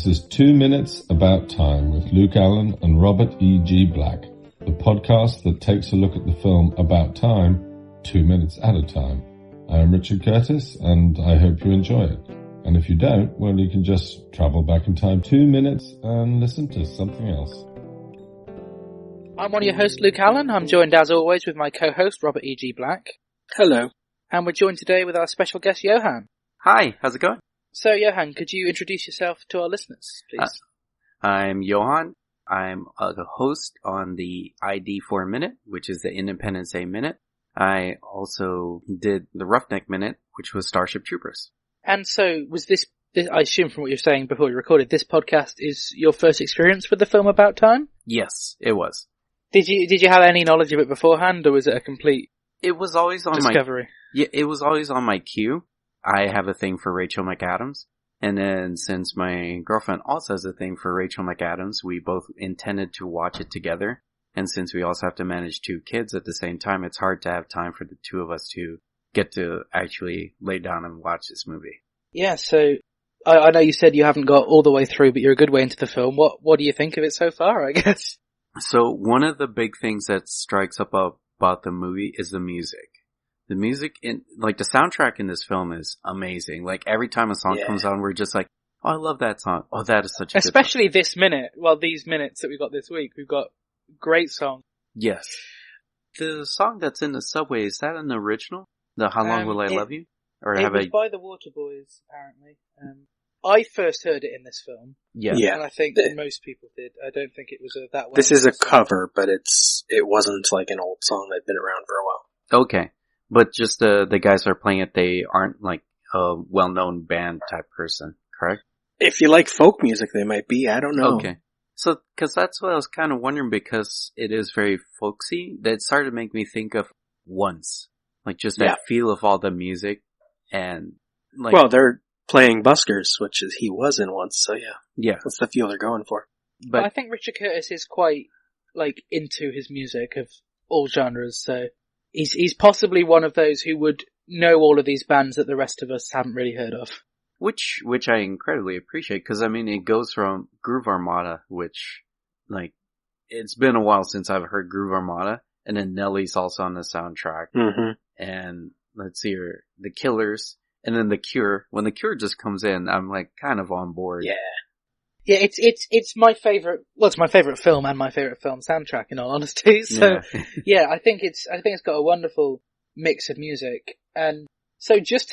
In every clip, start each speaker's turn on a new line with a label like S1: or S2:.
S1: This is 2 Minutes About Time with Luke Allen and Robert E.G. Black, the podcast that takes a look at the film About Time 2 minutes at a time. I am Richard Curtis, and I hope you enjoy it. And if you don't, well, you can just travel back in time 2 minutes and listen to something else.
S2: I'm one of your hosts, Luke Allen. I'm joined, as always, with my co-host, Robert E.G. Black.
S3: Hello.
S2: And we're joined today with our special guest, Johann.
S3: Hi, how's it going?
S2: So, Johann, could you introduce yourself to our listeners, please?
S3: I'm Johann. I'm a host on the ID for a Minute, which is the Independence Day Minute. I also did the Roughneck Minute, which was Starship Troopers.
S2: And so, was this, I assume from what you're saying before we recorded, this podcast is your first experience with the film About Time?
S3: Yes, it was.
S2: Did you have any knowledge of it beforehand, or was it a complete
S3: It was always on
S2: discovery?
S3: It was always on my queue. I have a thing for Rachel McAdams. And then since my girlfriend also has a thing for Rachel McAdams, we both intended to watch it together. And since we also have to manage 2 kids at the same time, it's hard to have time for the 2 of us to get to actually lay down and watch this movie.
S2: Yeah, so I know you said you haven't got all the way through, but you're a good way into the film. What do you think of it so far, I guess?
S3: So one of the big things that strikes up about the movie is the music. The music the soundtrack in this film is amazing. Like every time a song comes on, we're just like, oh, I love that song. Oh, that is such a
S2: Especially
S3: good song.
S2: this minute. Well, these minutes that we got this week, we've got great songs.
S3: Yes. The song that's in the subway, is that an original? The How Long Will I Love You? Or
S2: it was by the Waterboys, apparently. I first heard it in this film.
S3: Yeah.
S2: And I think most people did. I don't think it was that well.
S4: This is a cover, but it wasn't like an old song that'd been around for a while.
S3: Okay. But just the guys that are playing it, they aren't like a well-known band type person, correct?
S4: If you like folk music, they might be. I don't know.
S3: Okay. So, cause that's what I was kind of wondering, because it is very folksy. That started to make me think of Once. Like just that feel of all the music and like.
S4: Well, they're playing Buskers, which is he was in Once, so yeah.
S3: Yeah.
S4: That's the feel they're going for.
S2: But I think Richard Curtis is quite, like, into his music of all genres, so he's possibly one of those who would know all of these bands that the rest of us haven't really heard of.
S3: Which I incredibly appreciate, because I mean, it goes from Groove Armada, which, like, it's been a while since I've heard Groove Armada, and then Nelly's also on the soundtrack, and let's see here, The Killers, and then The Cure. When The Cure just comes in, I'm like kind of on board.
S4: Yeah.
S2: Yeah, it's my favorite, well, it's my favorite film and my favorite film soundtrack, in all honesty. So, yeah, I think it's got a wonderful mix of music. And so just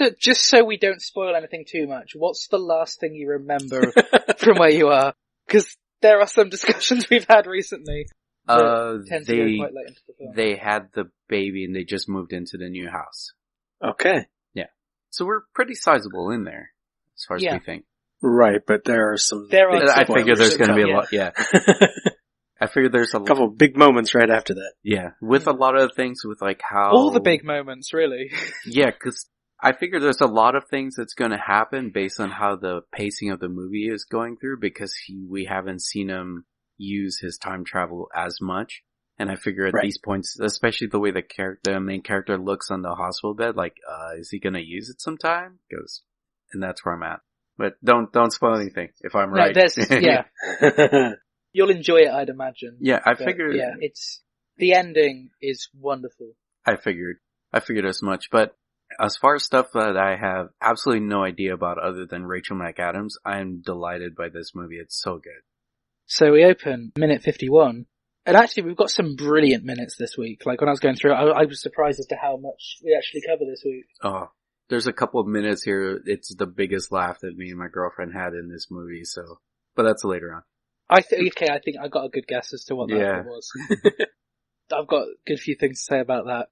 S2: so we don't spoil anything too much, what's the last thing you remember from where you are? Because there are some discussions we've had recently that tend to go quite late into the film.
S3: They had the baby and they just moved into the new house.
S4: Okay.
S3: Yeah. So we're pretty sizable in there, as far as we think.
S4: Right, but there are some...
S3: I figure there's going to be a lot, I figure there's a
S4: couple big moments right after that.
S3: Yeah, with a lot of things with like how...
S2: All the big moments, really.
S3: Yeah, because I figure there's a lot of things that's going to happen based on how the pacing of the movie is going through, because we haven't seen him use his time travel as much. And I figure at these points, especially the way the main character looks on the hospital bed, like, is he going to use it sometime? And that's where I'm at. But don't spoil anything, if I'm right.
S2: No, you'll enjoy it, I'd imagine.
S3: Yeah, I figured.
S2: Yeah, the ending is wonderful.
S3: I figured as much. But as far as stuff that I have absolutely no idea about other than Rachel McAdams, I'm delighted by this movie. It's so good.
S2: So we open minute 51. And actually, we've got some brilliant minutes this week. Like, when I was going through it, I was surprised as to how much we actually cover this week.
S3: Oh, there's a couple of minutes here. It's the biggest laugh that me and my girlfriend had in this movie, so, but that's later on.
S2: I think I got a good guess as to what that was. I've got a good few things to say about that.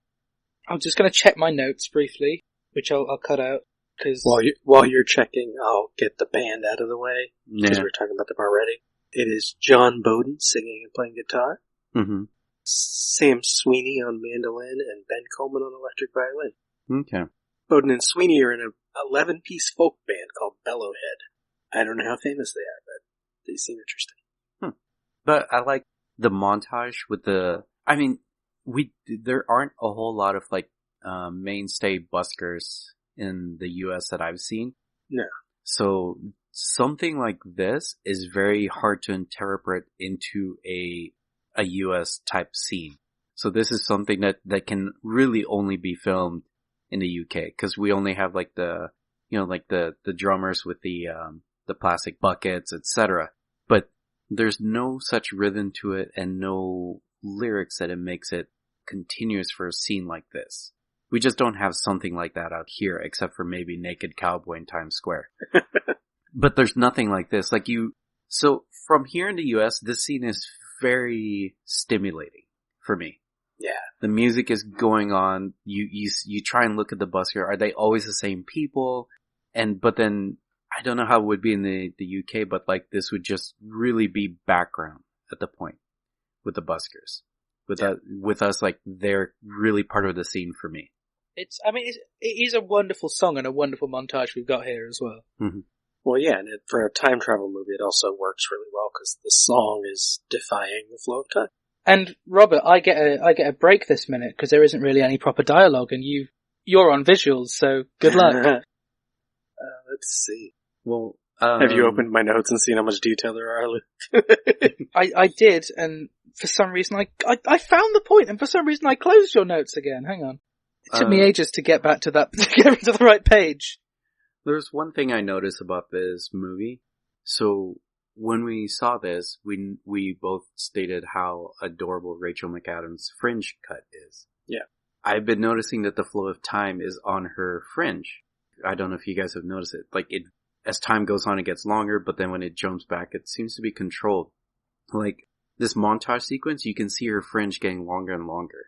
S2: I'm just going to check my notes briefly, which I'll cut out. Cause
S4: while you're checking, I'll get the band out of the way, because we're talking about them already. It is John Bowden singing and playing guitar.
S3: Mm-hmm.
S4: Sam Sweeney on mandolin and Ben Coleman on electric violin.
S3: Okay.
S4: Bowden and Sweeney are in an 11-piece folk band called Bellowhead. I don't know how famous they are, but they seem interesting.
S3: But I like the montage with there aren't a whole lot of like mainstay buskers in the US that I've seen.
S4: No.
S3: So something like this is very hard to interpret into a US type scene. So this is something that can really only be filmed in the UK, because we only have like the drummers with the plastic buckets, etc. But there's no such rhythm to it and no lyrics that it makes it continuous for a scene like this. We just don't have something like that out here, except for maybe Naked Cowboy in Times Square. But there's nothing like this. So from here in the US, this scene is very stimulating for me.
S4: Yeah.
S3: The music is going on. You try and look at the busker. Are they always the same people? But then I don't know how it would be in the UK, but like this would just really be background at the point with the buskers. With us, like they're really part of the scene for me.
S2: It is a wonderful song and a wonderful montage we've got here as well.
S3: Mm-hmm.
S4: Well, yeah, and for a time travel movie, it also works really well because the song is defying the flow of time.
S2: And Robert, I get a break this minute because there isn't really any proper dialogue, and you're on visuals, so good luck.
S4: Let's see.
S3: Well,
S4: have you opened my notes and seen how much detail there are?
S2: I did, and for some reason I found the point, and for some reason I closed your notes again. Hang on. It took me ages to get back to that, to get to the right page.
S3: There's one thing I noticed about this movie. So when we saw this, we both stated how adorable Rachel McAdams' fringe cut is.
S4: Yeah.
S3: I've been noticing that the flow of time is on her fringe. I don't know if you guys have noticed it. Like as time goes on, it gets longer, but then when it jumps back, it seems to be controlled. Like this montage sequence, you can see her fringe getting longer and longer.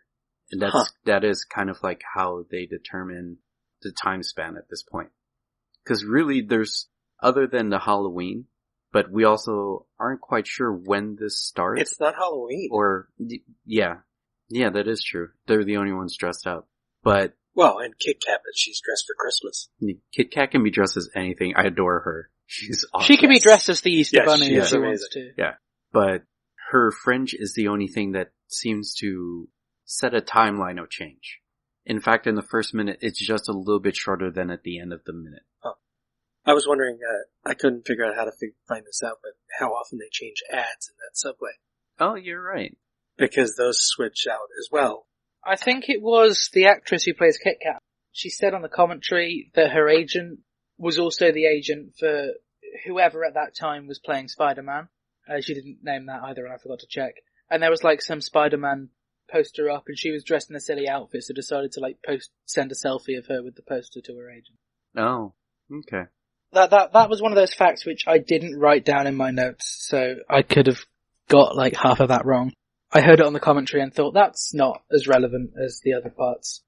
S3: And that is kind of like how they determine the time span at this point. Because really there's, other than the Halloween, but we also aren't quite sure when this starts.
S4: It's not Halloween.
S3: Yeah, that is true. They're the only ones dressed up. But
S4: well, and Kit Kat, but she's dressed for Christmas.
S3: Kit Kat can be dressed as anything. I adore her. She's awesome.
S2: She can be dressed as the Easter Bunny if she wants to.
S3: Yeah, but her fringe is the only thing that seems to set a timeline of change. In fact, in the first minute, it's just a little bit shorter than at the end of the minute.
S4: Oh. I was wondering, I couldn't figure out how to find this out, but how often they change ads in that subway.
S3: Oh, you're right.
S4: Because those switch out as well.
S2: I think it was the actress who plays Kit Kat. She said on the commentary that her agent was also the agent for whoever at that time was playing Spider-Man. She didn't name that either, and I forgot to check. And there was like some Spider-Man poster up, and she was dressed in a silly outfit, so decided to send a selfie of her with the poster to her agent.
S3: Oh, okay.
S2: That was one of those facts which I didn't write down in my notes, so I could have got like half of that wrong. I heard it on the commentary and thought that's not as relevant as the other parts.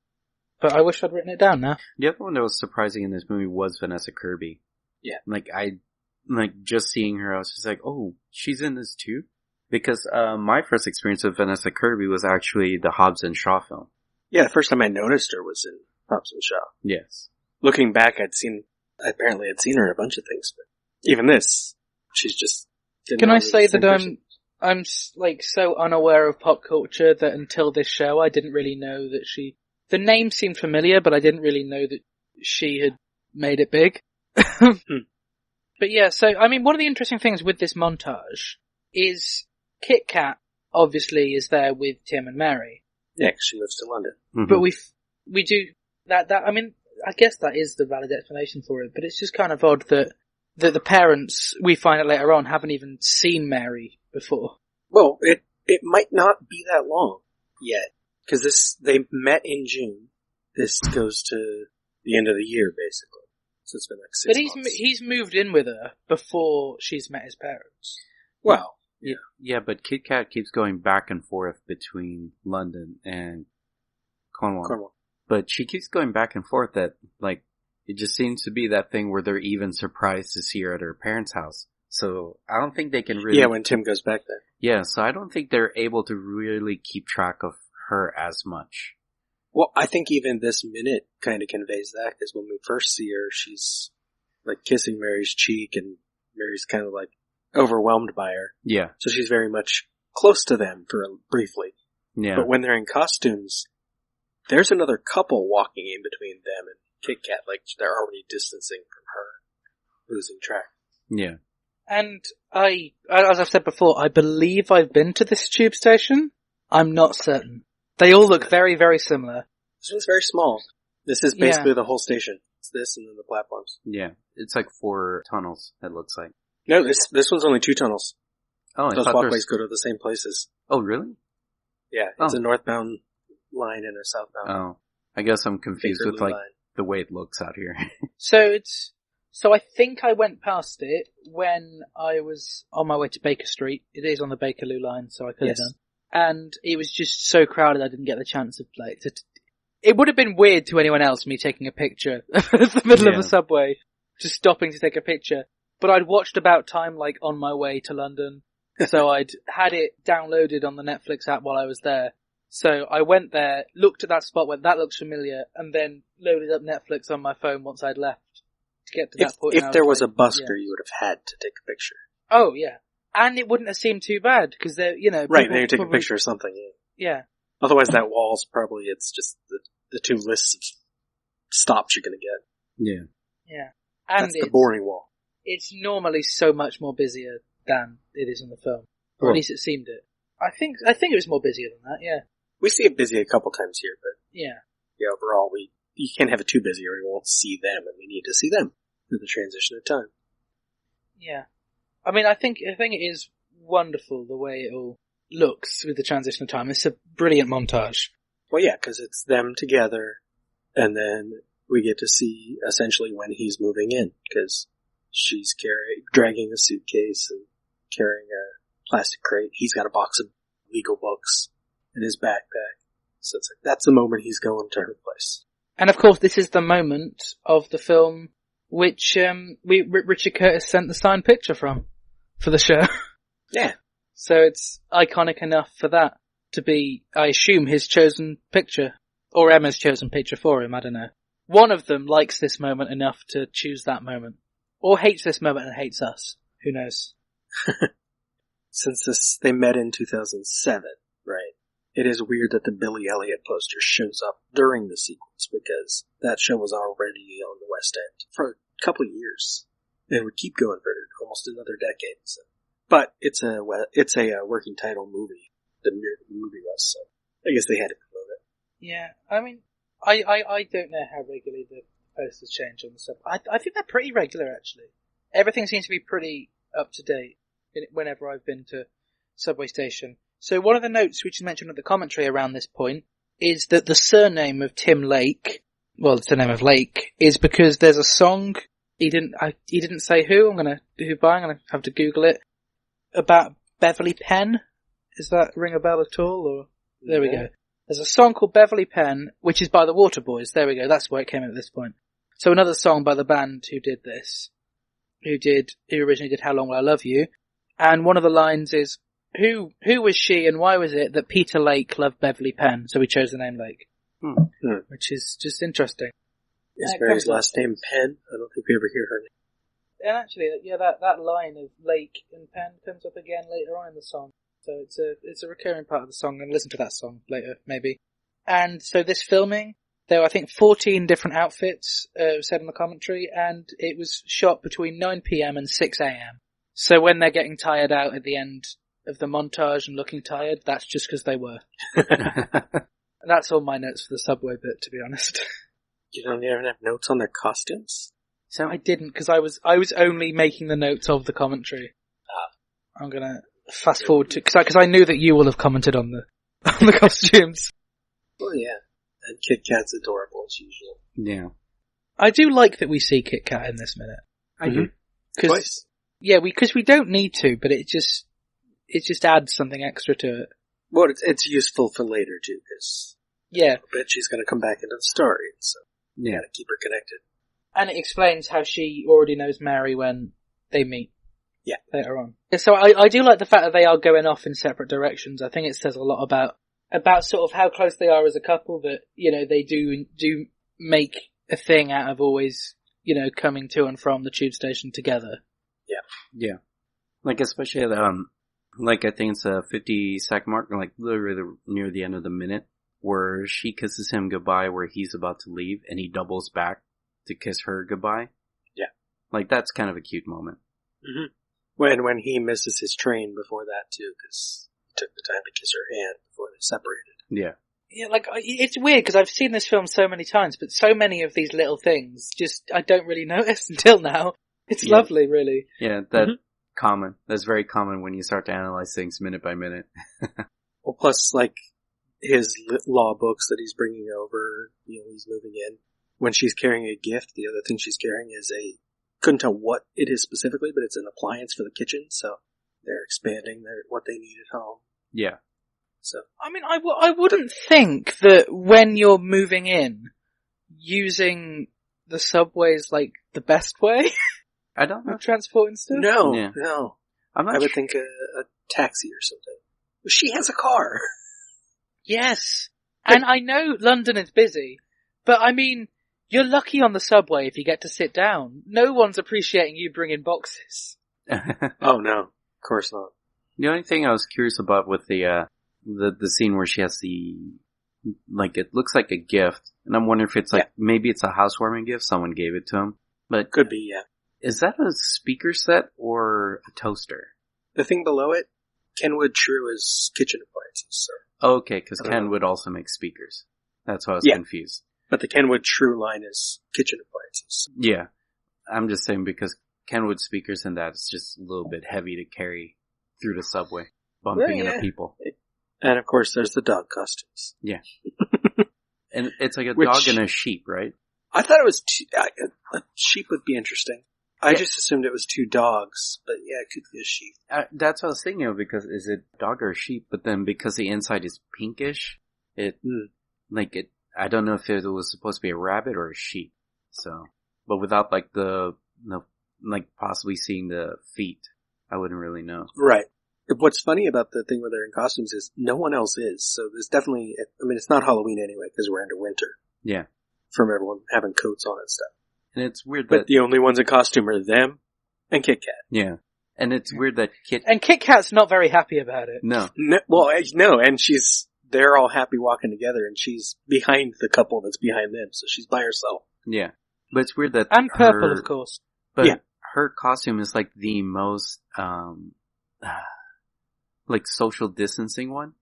S2: But I wish I'd written it down now.
S3: The other one that was surprising in this movie was Vanessa Kirby.
S4: Yeah.
S3: Just seeing her, I was just like, oh, she's in this too? Because my first experience with Vanessa Kirby was actually the Hobbs and Shaw film.
S4: Yeah, the first time I noticed her was in Hobbs and Shaw.
S3: Yes.
S4: Looking back, I'd seen her in a bunch of things, but even this, she's just...
S2: Can I say that I'm like so unaware of pop culture that until this show I didn't really know that the name seemed familiar, but I didn't really know that she had made it big. But yeah, so I mean, one of the interesting things with this montage is Kit Kat obviously is there with Tim and Mary.
S4: Yeah, 'cause she moves to London.
S2: Mm-hmm. But we do that, I mean, I guess that is the valid explanation for it, but it's just kind of odd that the parents, we find out later on, haven't even seen Mary before.
S4: Well, it might not be that long yet, because they met in June. This goes to the end of the year, basically. So it's been like 6 months.
S2: But he's moved in with her before she's met his parents.
S4: Well,
S3: yeah, but Kit Kat keeps going back and forth between London and Cornwall. But she keeps going back and forth that, like, it just seems to be that thing where they're even surprised to see her at her parents' house. So I don't think they can really...
S4: Yeah, when Tim goes back there.
S3: Yeah, so I don't think they're able to really keep track of her as much.
S4: Well, I think even this minute kind of conveys that, because when we first see her, she's, like, kissing Mary's cheek, and Mary's kind of, like, overwhelmed by her.
S3: Yeah.
S4: So she's very much close to them briefly.
S3: Yeah.
S4: But when they're in costumes, there's another couple walking in between them and Kit Kat, like they're already distancing from her, losing track.
S3: Yeah.
S2: And as I've said before, I believe I've been to this tube station. I'm not certain. They all look very, very similar.
S4: This one's very small. This is basically the whole station. It's this and then the platforms.
S3: Yeah. It's like 4 tunnels, it looks like.
S4: No, this one's only 2 tunnels.
S3: Oh, I
S4: Those
S3: thought
S4: walkways go to the same places.
S3: Oh, really?
S4: Yeah, it's a northbound line and a southbound.
S3: Oh. I guess I'm confused
S4: Baker
S3: with
S4: Lou
S3: like
S4: line.
S3: the way it looks out here.
S2: So I think I went past it when I was on my way to Baker Street. It is on the Bakerloo line, so I could have done. And it was just so crowded I didn't get the chance of it would have been weird to anyone else, me taking a picture of the middle of the subway, just stopping to take a picture. But I'd watched About Time like on my way to London, so I'd had it downloaded on the Netflix app while I was there. So I went there, looked at that spot, went, that looks familiar, and then loaded up Netflix on my phone once I'd left to get to that point.
S4: If there was a busker, you would have had to take a picture.
S2: Oh, yeah. And it wouldn't have seemed too bad, because they're,
S4: Right, then you take a picture of something,
S2: Yeah.
S4: Otherwise that wall's probably, it's just the 2 lists of stops you're gonna get.
S3: Yeah.
S2: Yeah. And
S4: that's the boring wall.
S2: It's normally so much more busier than it is in the film. Or at least it seemed it. I think it was more busier than that, yeah.
S4: We see it busy a couple times here, but
S2: yeah,
S4: overall you can't have it too busy or you won't see them, and we need to see them through the transition of time.
S2: Yeah. I mean, I think it is wonderful the way it all looks with the transition of time. It's a brilliant montage.
S4: Well, yeah, because it's them together, and then we get to see essentially when he's moving in, because she's dragging a suitcase and carrying a plastic crate. He's got a box of legal books in his backpack. So it's like, that's the moment he's going to her place.
S2: And of course, this is the moment of the film which Richard Curtis sent the signed picture from for the show.
S4: Yeah.
S2: So it's iconic enough for that to be, I assume, his chosen picture. Or Emma's chosen picture for him, I don't know. One of them likes this moment enough to choose that moment. Or hates this moment and hates us. Who knows?
S4: Since they met in 2007, right? It is weird that the Billy Elliot poster shows up during the sequence, because that show was already on the West End for a couple of years. It would keep going for almost another decade. So. But it's a working title movie. The movie was, so I guess they had to promote it.
S2: Yeah, I mean, I don't know how regularly the posters change on the sub. I think they're pretty regular, actually. Everything seems to be pretty up to date whenever I've been to Subway Station. So one of the notes which is mentioned at the commentary around this point is that the surname of Tim Lake, well, it's the name of Lake, is because there's a song, he didn't say who, I'm gonna have to Google it, about Beverly Penn. Does that ring a bell at all, or? There we go. There's a song called Beverly Penn, which is by the Waterboys. There we go, that's where it came in at this point. So another song by the band who did this, who originally did How Long Will I Love You, and one of the lines is, Who was she and why was it that Peter Lake loved Beverly Penn? So we chose the name Lake. Which is just interesting.
S4: Is Mary's last name Penn? I don't think we ever hear her name.
S2: And actually, yeah, that line of Lake and Penn comes up again later on in the song. So it's a recurring part of the song, and listen to that song later, maybe. And so this filming, there were I think 14 different outfits, said in the commentary, and it was shot between 9 PM and 6 AM. So when they're getting tired out at the end of the montage and looking tired, that's just because they were. That's all my notes for the subway bit, to be honest.
S4: You don't even have notes on their costumes?
S2: So I didn't, because I was only making the notes of the commentary. I'm gonna fast forward to, because I knew that you will have commented on the costumes.
S4: Well, yeah. And Kit Kat's adorable as usual.
S3: Yeah.
S2: I do like that we see Kit Kat in this minute.
S3: I do.
S4: Twice.
S2: Yeah, because we don't need to, but it just adds something extra to it.
S4: Well, it's useful for later too, because
S2: yeah,
S4: I bet she's going to come back into the story, so
S3: yeah,
S4: gotta keep her connected.
S2: And it explains how she already knows Mary when they meet.
S4: Yeah,
S2: later on. So I do like the fact that they are going off in separate directions. I think it says a lot about sort of how close they are as a couple. That they do make a thing out of always coming to and from the tube station together.
S3: Yeah. Like especially like I think it's a 50-second mark, like literally near the end of the minute, where she kisses him goodbye where he's about to leave, and he doubles back to kiss her goodbye.
S4: Yeah.
S3: Like that's kind of a cute moment.
S4: When he misses his train before that too, because he took the time to kiss her hand before they separated.
S3: Yeah.
S2: Yeah, like, it's weird because I've seen this film so many times, but so many of these little things just, I don't really notice until now. It's lovely, really.
S3: Yeah, that's common. That's very common when you start to analyze things minute by minute.
S4: Well, plus, like, his law books that he's bringing over, he's moving in. When she's carrying a gift, the other thing she's carrying is couldn't tell what it is specifically, but it's an appliance for the kitchen, so they're expanding what they need at home.
S3: Yeah.
S4: So,
S2: I mean, I wouldn't think that when you're moving in, using the subway is like the best way
S3: I don't know.
S2: of transporting stuff.
S4: No.
S3: I'm not
S4: I would think a taxi or something. She has a car.
S2: Yes. And I know London is busy, but I mean, you're lucky on the subway if you get to sit down. No one's appreciating you bringing boxes.
S4: Oh no, of course not.
S3: The only thing I was curious about with the scene where she has it looks like a gift, and I'm wondering if it's maybe it's a housewarming gift, someone gave it to him. But
S4: could be, yeah.
S3: Is that a speaker set or a toaster?
S4: The thing below it, Kenwood True is kitchen appliances, so.
S3: Okay, because Kenwood also makes speakers. That's why I was confused.
S4: But the Kenwood True line is kitchen appliances.
S3: Yeah. I'm just saying because Kenwood speakers and that is just a little bit heavy to carry through the subway, bumping into people.
S4: And of course there's the dog costumes.
S3: Yeah. And it's like a dog and a sheep, right?
S4: I thought it was a sheep would be interesting. I just assumed it was two dogs, but yeah, it could be a sheep.
S3: That's what I was thinking of, because is it a dog or a sheep? But then because the inside is pinkish, I don't know if it was supposed to be a rabbit or a sheep. So, but without possibly seeing the feet, I wouldn't really know.
S4: Right. What's funny about the thing where they're in costumes is no one else is. So there's definitely, it's not Halloween anyway because we're into winter.
S3: Yeah.
S4: From everyone having coats on and stuff.
S3: And it's weird
S4: but the only ones in costume are them and Kit Kat.
S3: Yeah. And it's weird that
S2: Kit Kat's not very happy about it.
S3: No.
S4: No, and they're all happy walking together and she's behind the couple that's behind them, so she's by herself.
S3: Yeah. But it's weird that
S2: And purple, of course.
S3: But her costume is like the most, social distancing one.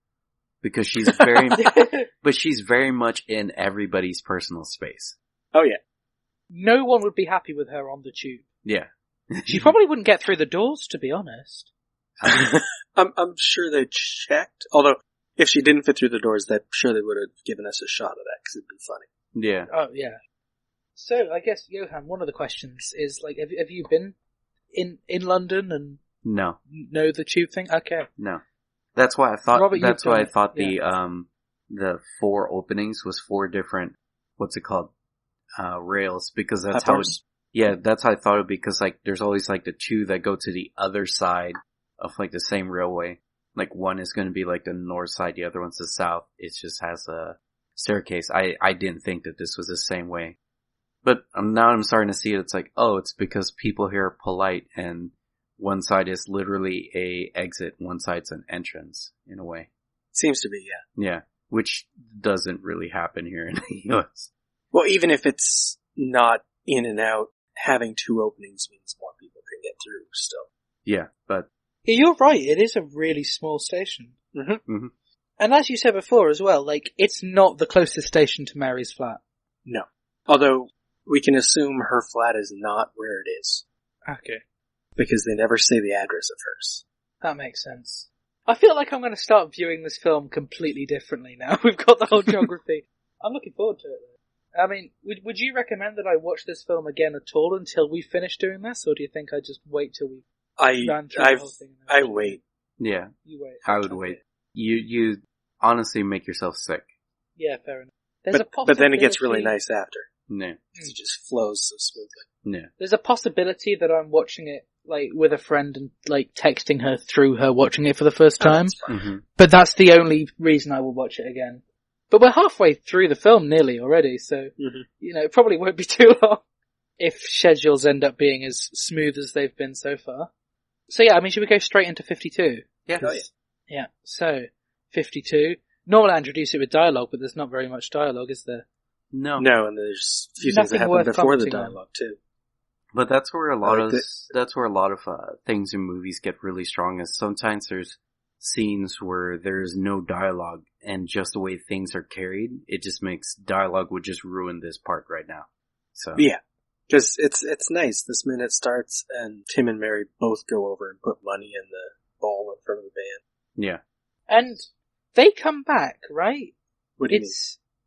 S3: Because she's but she's very much in everybody's personal space.
S4: Oh yeah.
S2: No one would be happy with her on the tube.
S3: Yeah.
S2: She probably wouldn't get through the doors, to be honest.
S4: I'm sure they checked. Although, if she didn't fit through the doors, I'm sure they would have given us a shot of that, because it'd be funny.
S3: Yeah.
S2: Oh, yeah. So, I guess, Johann, one of the questions is, have you been in London and
S3: know
S2: the tube thing? Okay.
S3: No. That's why I thought,
S2: Robert,
S3: the 4 openings was 4 different, what's it called? Rails, because that's how that's how I thought of it, because there's always the 2 that go to the other side of the same railway. One is going to be the north side, the other one's the south. It just has a staircase. I didn't think that this was the same way. But now I'm starting to see it. It's it's because people here are polite and one side is literally a exit, one side's an entrance in a way.
S4: Seems to be, yeah.
S3: Yeah. Which doesn't really happen here in the US.
S4: Well, even if it's not in and out, having 2 openings means more people can get through still.
S3: Yeah, but...
S2: Yeah, you're right, it is a really small station.
S4: Mm-hmm.
S3: Mm-hmm.
S2: And as you said before as well, it's not the closest station to Mary's flat.
S4: No. Although, we can assume her flat is not where it is.
S2: Okay.
S4: Because they never say the address of hers.
S2: That makes sense. I feel like I'm going to start viewing this film completely differently now. We've got the whole geography. I'm looking forward to it, though. I mean, would you recommend that I watch this film again at all until we finish doing this, or do you think I just wait till we ran through the whole thing?
S4: I wait.
S3: Yeah.
S2: You wait.
S3: I would wait. You honestly make yourself sick.
S2: Yeah, fair enough.
S4: But then it gets really nice after.
S3: No.
S4: It just flows so smoothly.
S3: No.
S2: There's a possibility that I'm watching it, with a friend and, texting her through her watching it for the first time.
S3: Mm-hmm.
S2: But that's the only reason I will watch it again. But we're halfway through the film nearly already, so, it probably won't be too long if schedules end up being as smooth as they've been so far. So yeah, should we go straight into 52?
S3: Yes.
S4: Oh, yeah.
S2: Yeah, so, 52. Normally I introduce it with dialogue, but there's not very much dialogue, is there?
S3: No.
S4: No, and there's a few things that happen before the dialogue, too.
S3: But that's where a lot
S4: like
S3: of things in movies get really strong. Is sometimes there's scenes where there's no dialogue, and just the way things are carried, it just makes dialogue would just ruin this part right now. So
S4: Yeah. Because it's nice. This minute starts and Tim and Mary both go over and put money in the bowl in front of the band.
S3: yeah,
S2: And they come back, right?
S4: What do you mean?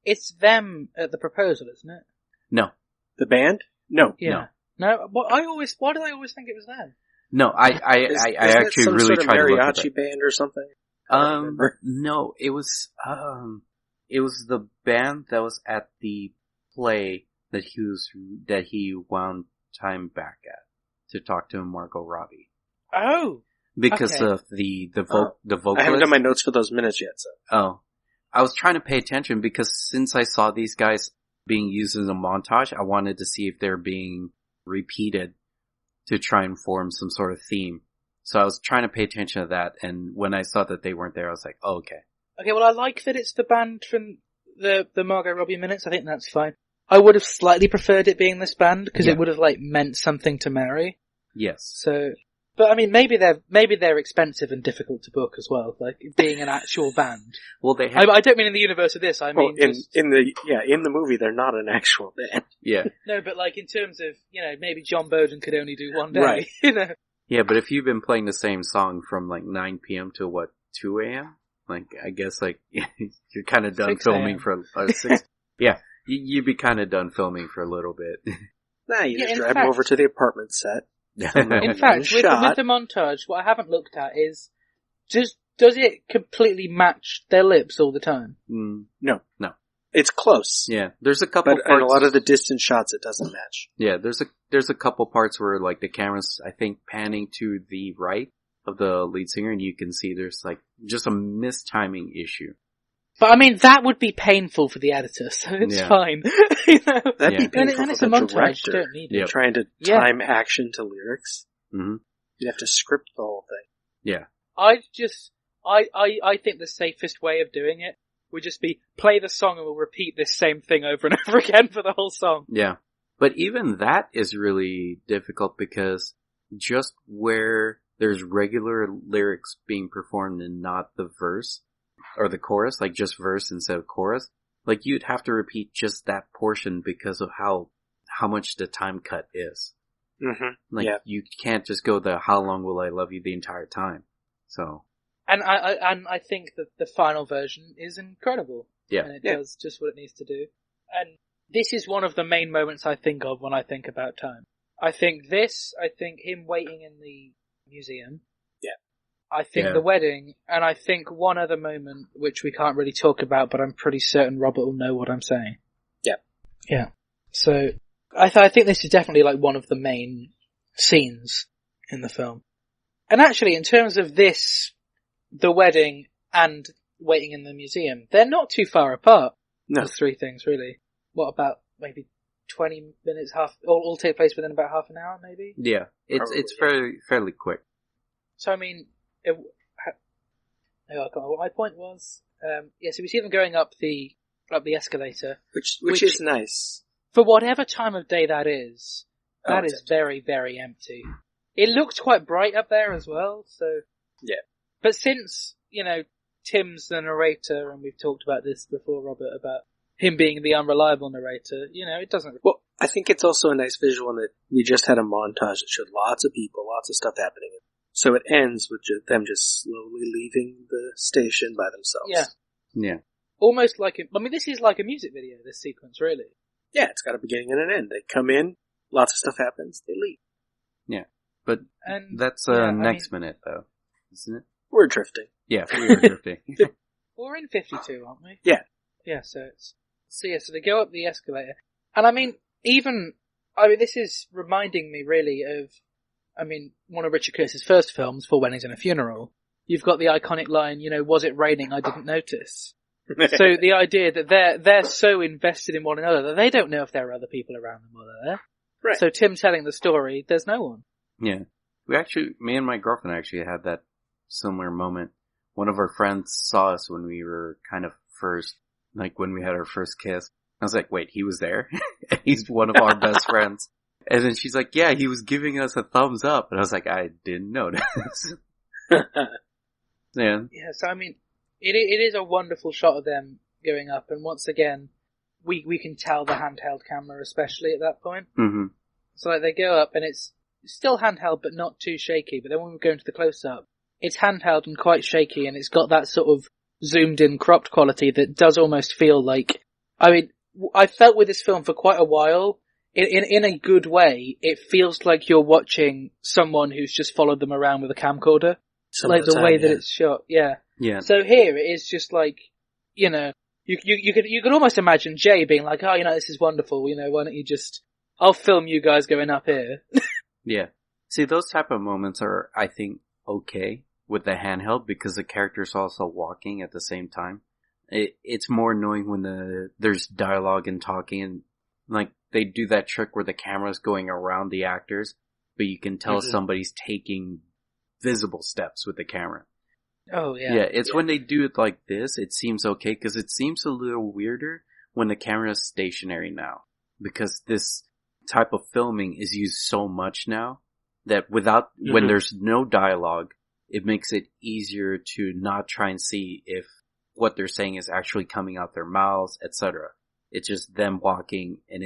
S2: It's them at the proposal, isn't it?
S3: no,
S4: The band? No.
S2: Yeah. No, why did I always think it was them?
S3: no. I
S4: Isn't it
S3: actually
S4: some
S3: really
S4: sort of
S3: tried to look at
S4: mariachi
S3: that.
S4: band or something? I don't remember.
S3: No, it was the band that was at the play that he wound time back at to talk to Margot Robbie
S2: Oh!
S3: because
S2: Okay.
S3: of the vocalist.
S4: I haven't done my notes for those minutes yet, so.
S3: Oh, I was trying to pay attention because since I saw these guys being used in a montage, I wanted to see if they're being repeated to try and form some sort of theme. So I was trying to pay attention to that, and when I saw that they weren't there, I was like, oh, okay.
S2: Okay, well I like that it's the band from the Margot Robbie minutes, I think that's fine. I would have slightly preferred it being this band, because it would have meant something to Mary.
S3: Yes.
S2: So, but I mean, maybe they're expensive and difficult to book as well, like being an actual band.
S3: Well, they have,
S2: I don't mean in the universe of this, I mean
S4: in the movie, they're not an actual band.
S3: yeah.
S2: no, but in terms of, maybe John Bowden could only do one day,
S4: Right.
S3: Yeah, but if you've been playing the same song from 9 p.m. to 2 a.m.? I guess you're kind of done
S2: 6
S3: filming
S2: a.m.
S3: for 6. Yeah, you'd be kind of done filming for a little bit.
S4: Nah, you just
S2: in
S4: drive
S2: fact-
S4: over to the apartment set.
S2: In
S4: One
S2: fact, with
S4: shot.
S2: the montage, what I haven't looked at is, does it completely match their lips all the time?
S4: No.
S3: No.
S4: It's close.
S3: Yeah, there's a couple
S4: But
S3: parts.
S4: in a lot of the distant shots, it doesn't match.
S3: Yeah, there's a couple parts where the camera's, I think, panning to the right of the lead singer, and you can see there's just a mistiming issue.
S2: But I mean, that would be painful for the editor, so it's
S3: Yeah.
S2: fine.
S4: That'd be
S3: Yeah.
S4: painful
S2: And
S4: for
S2: it's
S4: the
S2: a montage,
S4: director.
S2: you don't need it.
S3: Yep.
S4: Trying to
S2: Yeah.
S4: time action to lyrics.
S3: Mm-hmm.
S4: You'd have to script the whole thing.
S3: Yeah.
S2: I think the safest way of doing it would just be play the song and we'll repeat this same thing over and over again for the whole song.
S3: Yeah. But even that is really difficult because just where there's regular lyrics being performed and not the verse or the chorus, just verse instead of chorus, you'd have to repeat just that portion because of how much the time cut is.
S4: Mm-hmm.
S3: You can't just go how long will I love you the entire time. So.
S2: And I think that the final version is incredible.
S3: Yeah.
S2: And it does just what it needs to do. And this is one of the main moments I think of when I think about time. I think him waiting in the museum.
S4: Yeah.
S2: I think
S3: Yeah.
S2: the wedding, and I think one other moment which we can't really talk about, but I'm pretty certain Robert will know what I'm saying.
S4: Yeah.
S2: Yeah. So, I think this is definitely one of the main scenes in the film. And actually, in terms of this, the wedding and waiting in the museum, they're not too far apart.
S4: No.
S2: Those three things, really. What about maybe 20 minutes, all take place within about half an hour, maybe?
S3: Yeah. It's fairly quick.
S2: So, I mean, what my point was, so we see them going up the escalator.
S4: Which is nice.
S2: For whatever time of day that is
S4: it's empty.
S2: very, very empty. It looked quite bright up there as well, so.
S4: Yeah.
S2: But since, Tim's the narrator, and we've talked about this before, Robert, about him being the unreliable narrator, it doesn't.
S4: Well, I think it's also a nice visual in that we just had a montage that showed lots of people, lots of stuff happening. So it ends with them just slowly leaving the station by themselves.
S2: Yeah.
S3: Yeah.
S2: Almost this is like a music video, this sequence, really.
S4: Yeah, it's got a beginning and an end. They come in, lots of stuff happens, they leave.
S3: Yeah. But
S2: And
S3: that's
S2: yeah,
S3: next minute though, isn't it?
S4: We're drifting.
S3: Yeah, we were drifting.
S2: we're in 52, aren't we?
S4: Yeah.
S2: Yeah, so they go up the escalator. And this is reminding me really of, one of Richard Curtis's first films, For Weddings and a Funeral. You've got the iconic line, was it raining? I didn't notice. So the idea that they're so invested in one another that they don't know if there are other people around them while they're there.
S4: Right.
S2: So Tim telling the story, there's no one.
S3: Yeah. Me and my girlfriend actually had that similar moment. One of our friends saw us when we were kind of first, when we had our first kiss. I was like, wait, he was there? He's one of our best friends. And then she's like, yeah, he was giving us a thumbs up. And I was like, I didn't notice. Yeah.
S2: Yeah, so I mean, it is a wonderful shot of them going up, and once again, we can tell the handheld camera, especially at that point.
S3: Mm-hmm.
S2: So like they go up, and it's still handheld, but not too shaky. But then when we go into the close-up, it's handheld and quite shaky, and it's got that sort of zoomed-in, cropped quality that does almost feel like... I mean, I felt with this film for quite a while, in a good way, it feels like you're watching someone who's just followed them around with a camcorder. Like the way that it's shot, yeah.
S3: Yeah.
S2: So here, it is just like, you know, you could almost imagine Jay being like, oh, you know, this is wonderful, you know, why don't you just... I'll film you guys going up here.
S3: Yeah. See, those type of moments are, I think, okay with the handheld because the character's also walking at the same time. It's more annoying when there's dialogue and talking, and like they do that trick where the camera's going around the actors, but you can tell somebody's taking visible steps with the camera.
S2: Oh, yeah.
S3: Yeah, it's when they do it like this, it seems okay, because it seems a little weirder when the camera's stationary now. Because this type of filming is used so much now that when there's no dialogue, it makes it easier to not try and see if what they're saying is actually coming out their mouths, etc. It's just them walking, and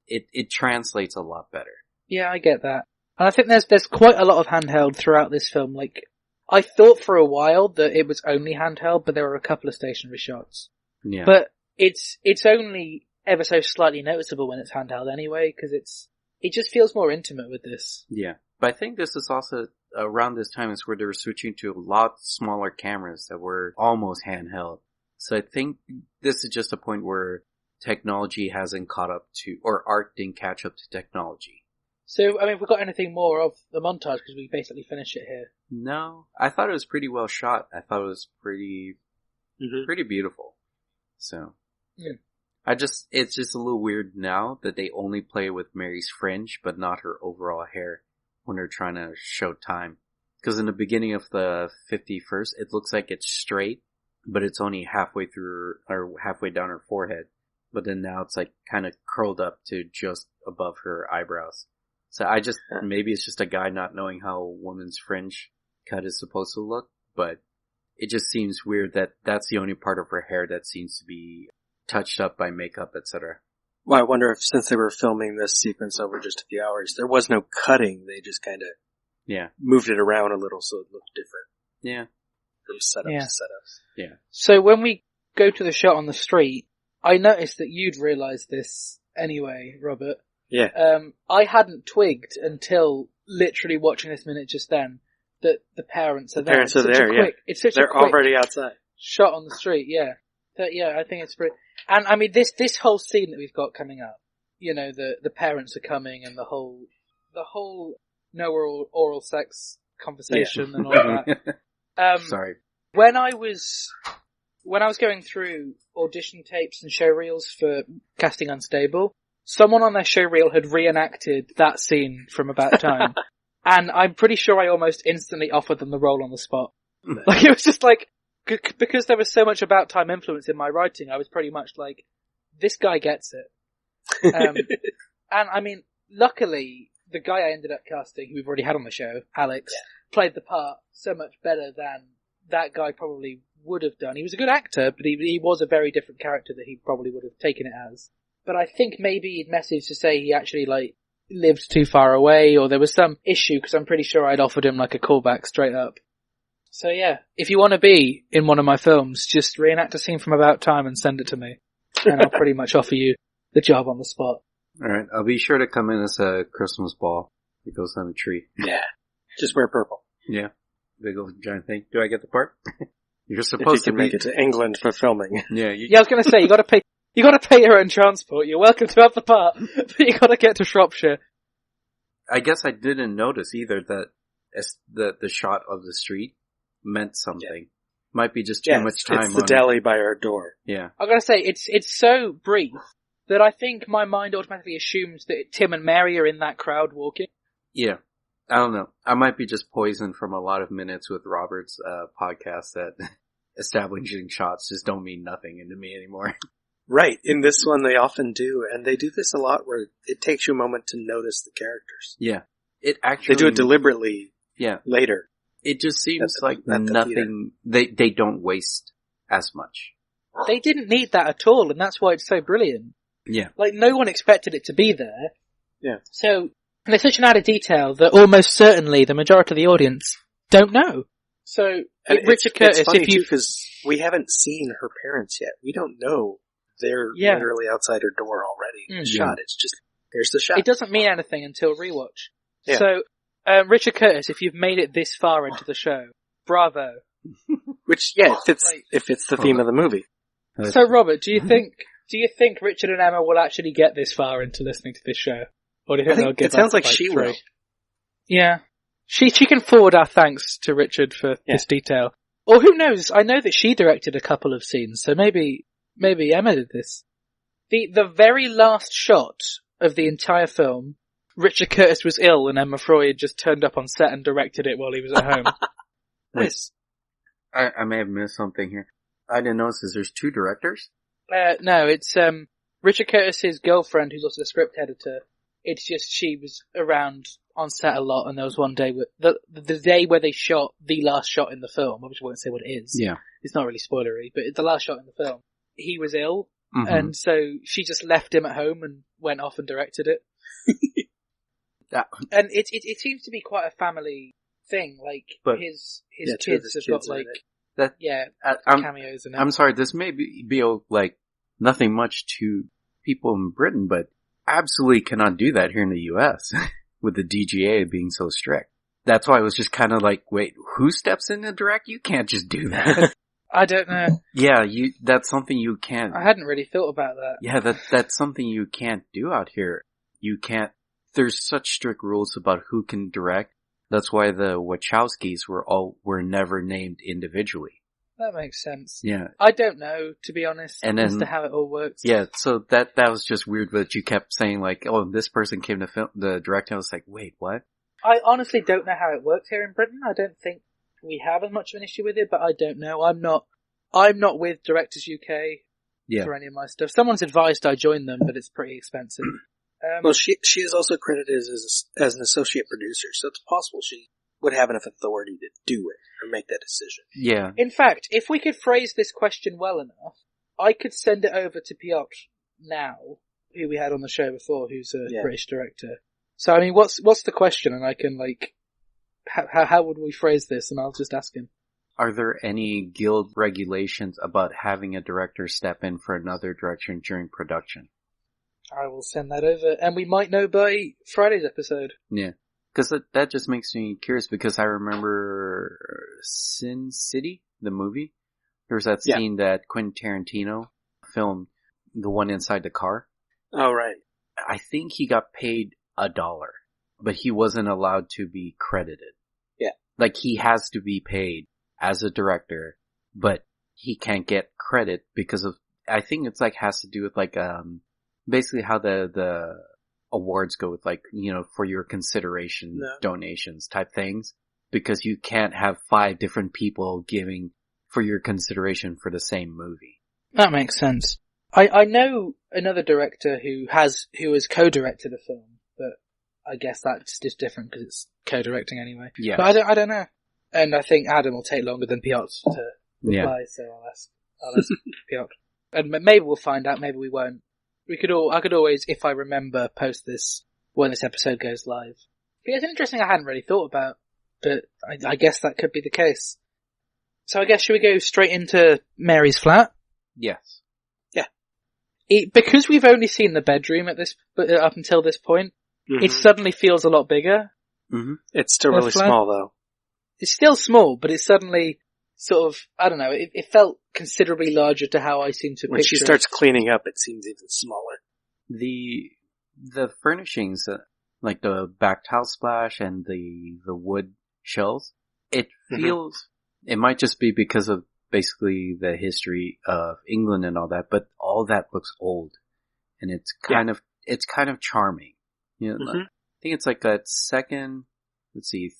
S3: it translates a lot better.
S2: Yeah, I get that. And I think there's quite a lot of handheld throughout this film. Like, I thought for a while that it was only handheld, but there were a couple of stationary shots.
S3: Yeah.
S2: But it's only ever so slightly noticeable when it's handheld anyway, because it just feels more intimate with this.
S3: Yeah. But I think this is also around this time is where they were switching to a lot smaller cameras that were almost handheld. So I think this is just a point where technology hasn't caught up to, or art didn't catch up to technology.
S2: So, I mean, have we got anything more of the montage? Because we basically finished it here.
S3: No, I thought it was pretty well shot. I thought it was pretty beautiful. So,
S2: yeah.
S3: It's just a little weird now that they only play with Mary's fringe, but not her overall hair when they're trying to show time. Because in the beginning of the 51st, it looks like it's straight, but it's only halfway through, or halfway down her forehead. But then now it's like kind of curled up to just above her eyebrows. So maybe it's just a guy not knowing how a woman's fringe cut is supposed to look, but it just seems weird that that's the only part of her hair that seems to be touched up by makeup, etc.
S4: Well, I wonder if since they were filming this sequence over just a few hours, there was no cutting, they just kind of moved it around a little so it looked different.
S3: Yeah.
S4: From setup to setup.
S3: Yeah.
S2: So when we go to the shot on the street, I noticed that you'd realised this anyway, Robert.
S4: Yeah.
S2: I hadn't twigged until literally watching this minute just then that the parents are there.
S4: Parents are there, yeah.
S2: It's such
S4: They're
S2: a quick
S4: already outside.
S2: shot on the street, yeah. But yeah, I think it's pretty... And I mean, this whole scene that we've got coming up, you know, the parents are coming and the whole no oral sex conversation and all that.
S3: Sorry.
S2: When I was going through audition tapes and show reels for Casting Unstable, someone on their show reel had reenacted that scene from About Time. And I'm pretty sure I almost instantly offered them the role on the spot. Like, it was just like, because there was so much About Time influence in my writing, I was pretty much like, this guy gets it. And I mean, luckily, the guy I ended up casting, who we've already had on the show, Alex, played the part so much better than that guy probably would have done. He was a good actor, but he was a very different character that he probably would have taken it as. But I think maybe he'd messaged to say he actually, like, lived too far away, or there was some issue, because I'm pretty sure I'd offered him, like, a callback straight up. So yeah, if you want to be in one of my films, just reenact a scene from About Time and send it to me. And I'll pretty much offer you the job on the spot.
S3: Alright, I'll be sure to come in as a Christmas ball that goes on a tree.
S4: Yeah. Just wear purple.
S3: Yeah. Big old giant thing. Do I get the part? You're supposed
S4: if you
S3: to
S4: can make it to England for filming.
S3: Yeah,
S2: I was gonna say, you gotta pay your own transport. You're welcome to have the part, but you gotta get to Shropshire.
S3: I guess I didn't notice either that the shot of the street meant something. Yeah. Might be just too much time.
S4: It's the deli by our door.
S3: Yeah.
S2: I'm gonna say, it's so brief that I think my mind automatically assumes that Tim and Mary are in that crowd walking.
S3: Yeah. I don't know. I might be just poisoned from a lot of minutes with Robert's podcast that establishing shots just don't mean nothing to me anymore.
S4: Right. In this one, they often do, and they do this a lot where it takes you a moment to notice the characters.
S3: Yeah. It actually...
S4: They do it deliberately
S3: Yeah.
S4: later.
S3: It just seems like
S4: at the
S3: nothing... They don't waste as much.
S2: They didn't need that at all, and that's why it's so brilliant.
S3: Yeah.
S2: Like, no one expected it to be there.
S4: Yeah.
S2: So, there's such an added detail that almost certainly the majority of the audience don't know. So, Richard Curtis,
S4: it's funny
S2: if you...
S4: because we haven't seen her parents yet. We don't know they're literally outside her door already in the shot. It's just, here's the shot.
S2: It doesn't mean anything until rewatch.
S4: Yeah.
S2: So, Richard Curtis, if you've made it this far into the show, bravo.
S4: Which, it fits the theme of the movie.
S2: So, Robert, do you think Richard and Emma will actually get this far into listening to this show? Or do you think they'll give
S4: it sounds
S2: up
S4: like she will.
S2: Yeah. She can forward our thanks to Richard for this detail. Or who knows, I know that she directed a couple of scenes, so maybe Emma did this. The very last shot of the entire film, Richard Curtis was ill and Emma Freud just turned up on set and directed it while he was at home.
S4: Nice.
S3: I may have missed something here. I didn't notice this. There's 2 directors?
S2: No, it's Richard Curtis's girlfriend, who's also the script editor. It's just she was around on set a lot, and there was one day the day where they shot the last shot in the film. Obviously, I won't say what it is.
S3: Yeah,
S2: it's not really spoilery, but the last shot in the film, he was ill, and so she just left him at home and went off and directed it. And it seems to be quite a family thing. Like his kids have got like cameos in it.
S3: I'm sorry, this may be like nothing much to people in Britain, but absolutely cannot do that here in the US with the DGA being so strict. That's why I was just kind of like, wait, who steps in to direct? You can't just do that.
S2: I don't know.
S3: Yeah, that's something you can't.
S2: I hadn't really thought about that.
S3: Yeah, that's something you can't do out here. You can't, there's such strict rules about who can direct. That's why the Wachowskis were never named individually.
S2: That makes sense.
S3: Yeah.
S2: I don't know, to be honest,
S3: and then,
S2: as to how it all works.
S3: Yeah, so that was just weird that you kept saying like, oh, this person came to film, the director. I was like, wait, what?
S2: I honestly don't know how it works here in Britain. I don't think we have as much of an issue with it, but I don't know. I'm not with Directors UK for any of my stuff. Someone's advised I join them, but it's pretty expensive.
S4: Well, she is also credited as an associate producer, so it's possible she would have enough authority to do it or make that decision.
S3: Yeah.
S2: In fact, if we could phrase this question well enough, I could send it over to Piotr now, who we had on the show before, who's a British director. So, I mean, what's the question? And I can, like, how would we phrase this? And I'll just ask him.
S3: Are there any guild regulations about having a director step in for another director during production?
S2: I will send that over, and we might know by Friday's episode.
S3: Yeah. Because that just makes me curious, because I remember Sin City, the movie. There was that scene that Quentin Tarantino filmed, the one inside the car.
S4: Oh, right.
S3: I think he got paid $1, but he wasn't allowed to be credited.
S4: Yeah.
S3: Like, he has to be paid as a director, but he can't get credit because of, I think it's like, has to do with like, basically how the awards go with, like, you know, for your consideration donations type things, because you can't have 5 different people giving for your consideration for the same movie.
S2: That makes sense. I know another director who has co-directed a film, but I guess that's just different because it's co-directing anyway.
S3: Yeah.
S2: But I don't know. And I think Adam will take longer than Piotr to reply, so I'll ask Piotr. And maybe we'll find out, maybe we won't. I could always, if I remember, post this when this episode goes live. But it's interesting I hadn't really thought about, but I guess that could be the case. So I guess should we go straight into Mary's flat?
S3: Yes.
S2: Yeah. Because we've only seen the bedroom up until this point, it suddenly feels a lot bigger.
S3: Mm-hmm.
S4: It's still really small though.
S2: It's still small, but it's suddenly sort of, I don't know, it felt considerably larger to how I seem to picture it.
S4: When she starts cleaning up, it seems even smaller.
S3: The furnishings, like the back tile splash and the wood shelves, it feels, it might just be because of basically the history of England and all that, but all that looks old. And it's kind of charming. You know, I think it's like that second,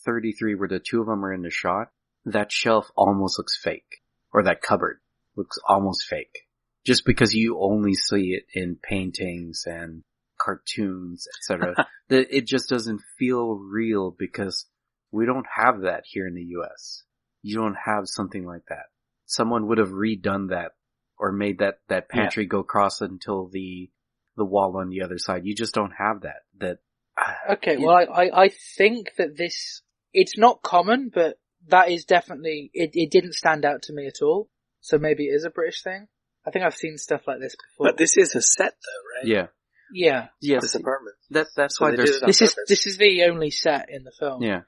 S3: 33, where the 2 of them are in the shot. That shelf almost looks fake. Or that cupboard looks almost fake. just because you only see it in paintings and cartoons, etc. that it just doesn't feel real because we don't have that here in the US. You don't have something like that. Someone would have redone that or made that pantry go across until the wall on the other side. You just don't have that.
S2: Okay, well, I think that it's not common, but that is definitely, it didn't stand out to me at all. So maybe it is a British thing. I think I've seen stuff like this before.
S4: But this is a set though, right?
S3: Yeah.
S2: Yeah.
S3: Yes.
S4: This apartment.
S3: That's
S4: So
S3: why
S4: they
S3: there's,
S4: did it on
S2: This is the only set in the film.
S3: yeah.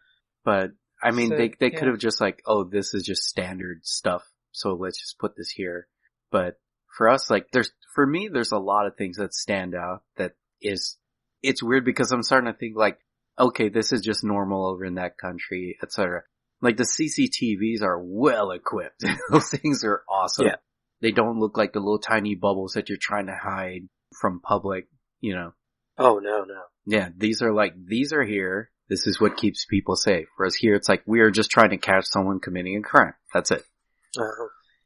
S3: But, I mean,
S2: So,
S3: they could have just like, oh, this is just standard stuff, so let's just put this here. But for us, like, for me, there's a lot of things that stand out it's weird because I'm starting to think like, okay, this is just normal over in that country, etc. Like the CCTVs are well equipped. Those things are awesome.
S4: Yeah.
S3: They don't look like the little tiny bubbles that you're trying to hide from public,
S4: Oh, no.
S3: Yeah, these are here. This is what keeps people safe. Whereas here, it's like, we are just trying to catch someone committing a crime. That's it.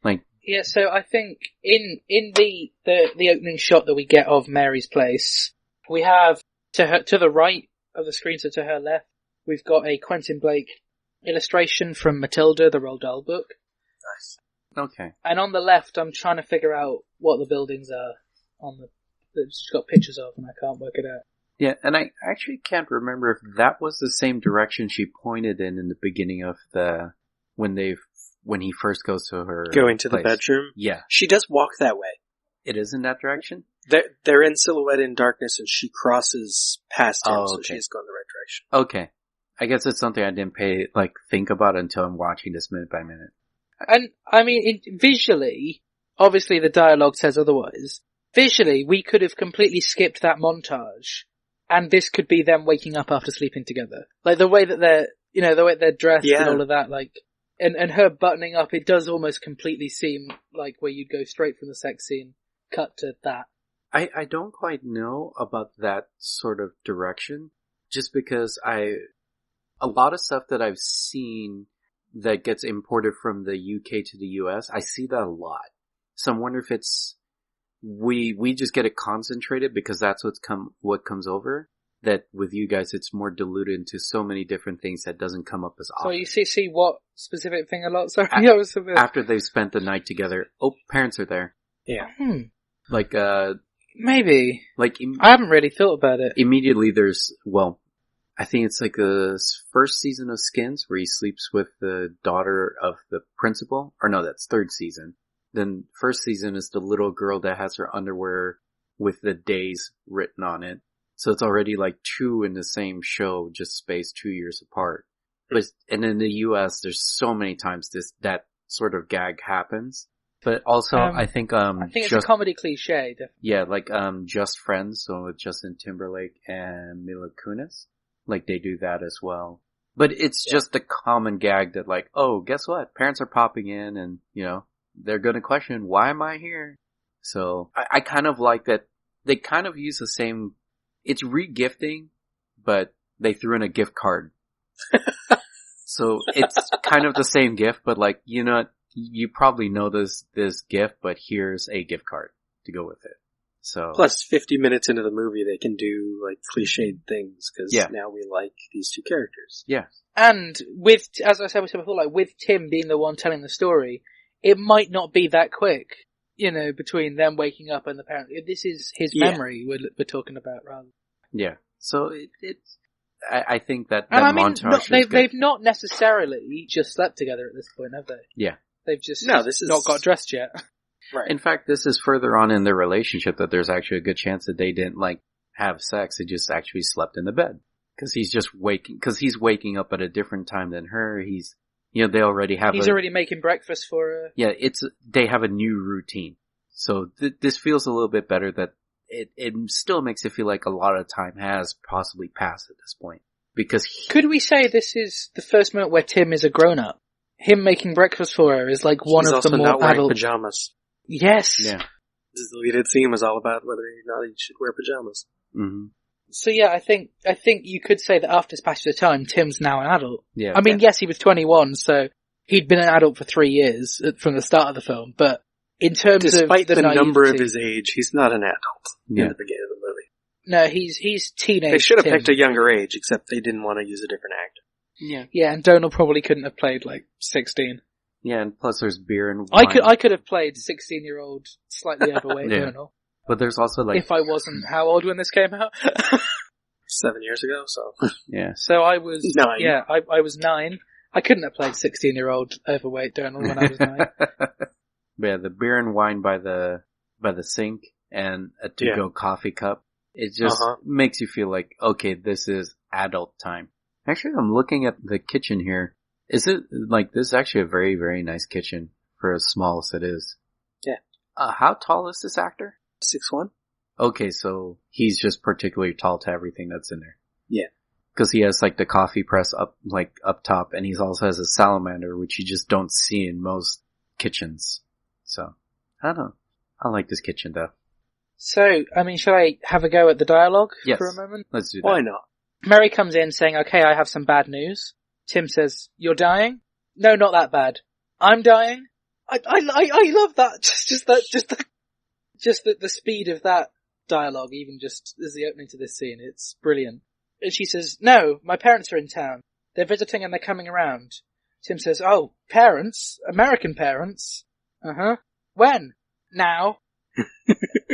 S3: Like,
S2: Yeah, so I think in the opening shot that we get of Mary's place, we have to the right of the screen, so to her left, we've got a Quentin Blake illustration from Matilda, the Roald Dahl book.
S4: Nice.
S3: okay.
S2: And on the left, I'm trying to figure out what the buildings are that she's got pictures of, and I can't work it out.
S3: Yeah, and I actually can't remember if that was the same direction she pointed in the beginning of when he first goes to her
S4: Going to
S3: place.
S4: the bedroom.
S3: Yeah.
S4: She does walk that way.
S3: It is in that direction?
S4: They're in silhouette in darkness and she crosses past him,
S3: Oh,
S4: so
S3: okay.
S4: she's going the right direction.
S3: Okay. I guess it's something I didn't think about until I'm watching this minute by minute.
S2: And, I mean, visually, obviously the dialogue says otherwise. Visually, we could have completely skipped that montage, and this could be them waking up after sleeping together. Like, the way that the way they're dressed and all of that, like, and her buttoning up, it does almost completely seem like where you'd go straight from the sex scene, cut to that.
S3: I don't quite know about that sort of direction, just because a lot of stuff that I've seen that gets imported from the UK to the US, I see that a lot. So I wonder if it's, we just get it concentrated because that's what comes over. That with you guys, it's more diluted into so many different things that doesn't come up as often.
S2: So you see what specific thing a lot? Sorry, I was a bit...
S3: After they've spent the night together, parents are there.
S4: Yeah.
S3: Like,
S2: maybe.
S3: like,
S2: I haven't really thought about it.
S3: immediately I think it's like the first season of Skins where he sleeps with the daughter of the principal. Or no, that's third season. Then first season is the little girl that has her underwear with the days written on it. So it's already like two in the same show, just spaced 2 years apart. And in the US, there's so many times that sort of gag happens. But also, I think
S2: it's a comedy cliche, definitely.
S3: Yeah, like, Just Friends, so with Justin Timberlake and Mila Kunis. Like, they do that as well. But it's just a common gag that like, oh, guess what? Parents are popping in and, they're gonna question, why am I here? So, I kind of like that they kind of use the same, it's re-gifting, but they threw in a gift card. So, it's kind of the same gift, but like, you probably know this gift, but here's a gift card to go with it. So
S4: plus 50 minutes into the movie, they can do like cliched things because now we like these two characters.
S3: Yeah.
S2: And as I said before, like with Tim being the one telling the story, it might not be that quick, between them waking up and the parents. This is his memory we're talking about, rather.
S3: Yeah. So it's. I think that
S2: montage. They've not necessarily just slept together at this point, have they?
S3: Yeah.
S2: They've just not got dressed yet.
S4: Right.
S3: In fact, this is further on in their relationship that there's actually a good chance that they didn't have sex. They just actually slept in the bed. Cause he's waking up at a different time than her. He's already making breakfast for her. Yeah, they have a new routine. So this feels a little bit better that it still makes it feel like a lot of time has possibly passed at this point. Because
S2: could we say this is the first moment where Tim is a grown up? Him making breakfast for her is like one of the more
S4: not wearing
S2: adult
S4: pajamas.
S2: Yes.
S3: Yeah.
S4: The deleted scene was all about whether or not he should wear pajamas.
S3: Mm-hmm.
S2: So yeah, I think you could say that after this passage of time, Tim's now an adult.
S3: Yeah.
S2: I mean, yes, he was 21, so he'd been an adult for 3 years from the start of the film, but in terms
S4: Despite
S2: of
S4: the number of
S2: naivety.
S4: his age, he's not an adult
S3: Yeah.
S4: in the beginning of the movie.
S2: No, he's teenage.
S4: They should have
S2: Tim.
S4: picked a younger age, except they didn't want to use a different actor.
S3: Yeah.
S2: Yeah, and Donald probably couldn't have played like 16.
S3: Yeah, and plus there's beer and wine.
S2: I could have played 16-year-old, slightly overweight
S3: Yeah.
S2: Donald.
S3: But there's also like...
S2: If I wasn't how old when this came out?
S4: 7 years ago, so.
S3: Yeah.
S2: So I was
S4: 9.
S2: Yeah, I was 9. I couldn't have played 16-year-old overweight Donald when I was 9.
S3: But yeah, the beer and wine by the sink and a to-go coffee cup. It just makes you feel like, okay, this is adult time. Actually, I'm looking at the kitchen here. Is it, like, this is actually a very, very nice kitchen for as small as it is.
S4: Yeah.
S3: How tall is this actor?
S4: 6'1"?
S3: Okay, so he's just particularly tall to everything that's in there.
S4: Yeah.
S3: Because he has, like, the coffee press up top, and he also has a salamander, which you just don't see in most kitchens. So, I don't know. I like this kitchen, though.
S2: So, I mean, shall I have a go at the dialogue
S3: Yes.
S2: for a moment?
S3: Let's do that.
S4: Why not?
S2: Mary comes in saying, okay, I have some bad news. Tim says, you're dying? No, not that bad. I'm dying? I love that. Just the speed of that dialogue, even just as the opening to this scene. It's brilliant. And she says, no, my parents are in town. They're visiting and they're coming around. Tim says, oh, parents? American parents? Uh-huh. When? Now.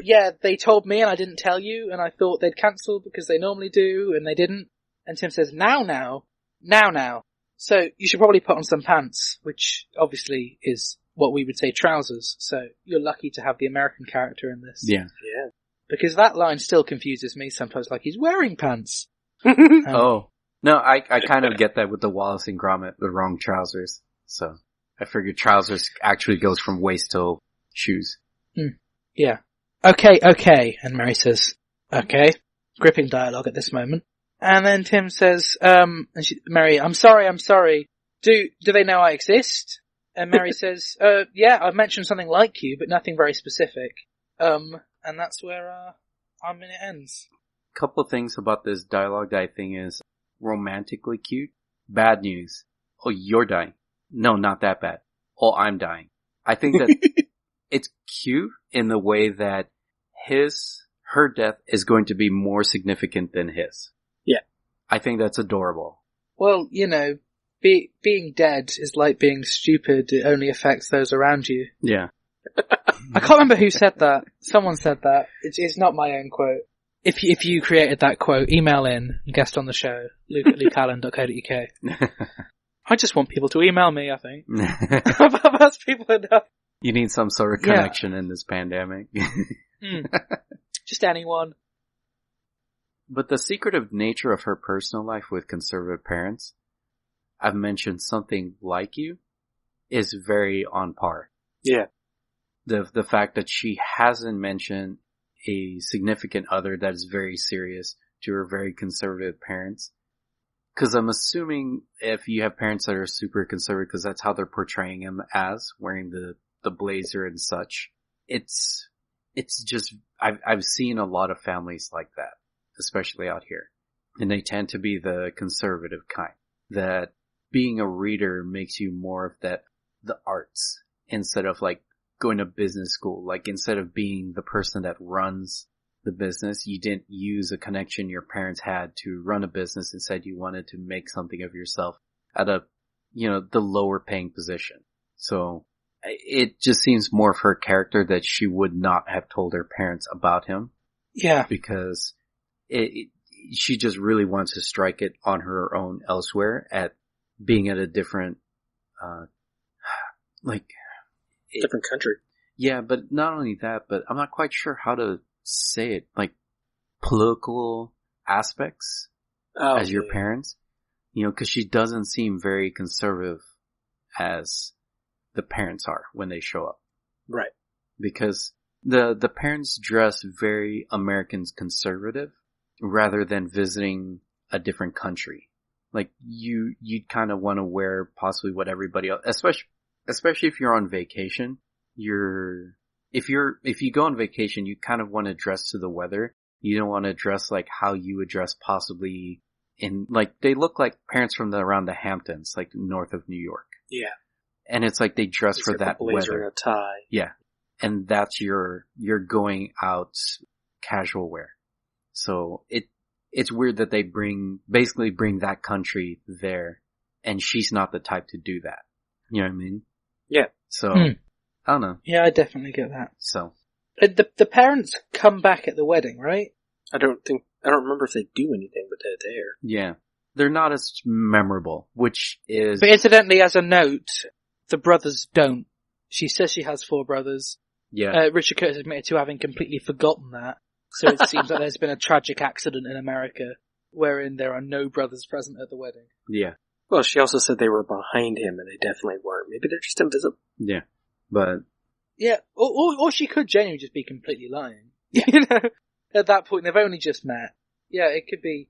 S2: Yeah, they told me and I didn't tell you, and I thought they'd cancel because they normally do, and they didn't. And Tim says, now. So you should probably put on some pants, which obviously is what we would say trousers. So you're lucky to have the American character in this.
S3: Yeah.
S4: Yeah.
S2: Because that line still confuses me sometimes, like he's wearing pants.
S3: Oh. No, I kind of get that with the Wallace and Gromit, the wrong trousers. So I figured trousers actually goes from waist to shoes.
S2: Yeah. Okay. And Mary says, okay. Gripping dialogue at this moment. And then Tim says, Mary, I'm sorry. Do they know I exist? And Mary says, yeah, I've mentioned something like you, but nothing very specific. And that's where, our minute ends.
S3: Couple things about this dialogue that I think is romantically cute. Bad news. Oh, you're dying. No, not that bad. Oh, I'm dying. I think that it's cute in the way that her death is going to be more significant than his.
S4: Yeah.
S3: I think that's adorable.
S2: Well, you know, being dead is like being stupid. It only affects those around you.
S3: Yeah.
S2: I can't remember who said that. Someone said that. It's not my own quote. If you created that quote, email in, guest on the show, luke@lukeallen.co.uk. I just want people to email me, I think. That's people enough.
S3: You need some sort of connection in this pandemic.
S2: Just anyone.
S3: But the secretive nature of her personal life with conservative parents, I've mentioned something like you, is very on par.
S4: Yeah.
S3: The fact that she hasn't mentioned a significant other that is very serious to her very conservative parents. Cause I'm assuming if you have parents that are super conservative, cause that's how they're portraying him as, wearing the blazer and such. It's just, I've seen a lot of families like that, especially out here. And they tend to be the conservative kind. That being a reader makes you more of the arts, instead of like going to business school. Like instead of being the person that runs the business, you didn't use a connection your parents had to run a business. Instead, you wanted to make something of yourself at the lower paying position. So it just seems more of her character that she would not have told her parents about him.
S2: Yeah.
S3: Because she just really wants to strike it on her own elsewhere at being at a different,
S4: different country.
S3: Yeah, but not only that, but I'm not quite sure how to say it, like political aspects as your parents, cause she doesn't seem very conservative as the parents are when they show up.
S4: Right.
S3: Because the parents dress very American conservative rather than visiting a different country. Like you'd kind of want to wear possibly what everybody else, especially if you're on vacation, if you go on vacation, you kind of want to dress to the weather. You don't want to dress like how you would dress possibly they look like parents from around the Hamptons, like north of New York.
S4: Yeah.
S3: And it's like they dress for that
S4: blazer
S3: weather.
S4: and a tie.
S3: Yeah. and that's your going out casual wear. So it's weird that they basically bring that country there, and she's not the type to do that. You know what I mean?
S4: Yeah.
S3: So, I don't know.
S2: Yeah, I definitely get that.
S3: So.
S2: The parents come back at the wedding, right?
S4: I don't remember if they do anything, but they're there.
S3: Yeah. They're not as memorable, which is...
S2: But incidentally, as a note, the brothers don't. She says she has 4 brothers.
S3: Yeah.
S2: Richard Curtis admitted to having completely forgotten that. So it seems like there's been a tragic accident in America wherein there are no brothers present at the wedding.
S3: Yeah.
S4: Well, she also said they were behind him, and they definitely weren't. Maybe they're just invisible.
S3: Yeah. But...
S2: Yeah, or she could genuinely just be completely lying. You know? At that point, they've only just met. Yeah, it could be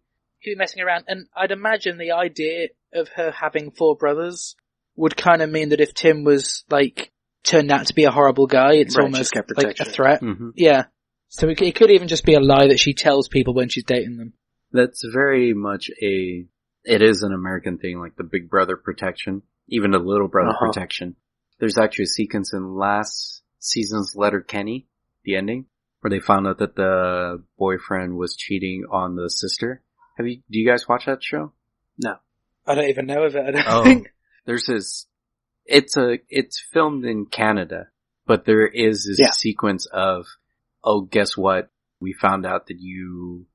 S2: messing around. And I'd imagine the idea of her having 4 brothers would kind of mean that if Tim was, like, turned out to be a horrible guy, it's
S4: right,
S2: almost like a threat. Mm-hmm. Yeah. So it could even just be a lie that she tells people when she's dating them.
S3: That's very much it is an American thing, like the big brother protection, even the little brother protection. There's actually a sequence in last season's Letterkenny, the ending, where they found out that the boyfriend was cheating on the sister. Do you guys watch that show?
S4: No.
S2: I don't even know of it, I don't think.
S3: There's this, it's filmed in Canada, but there is this sequence of, oh, guess what? We found out that you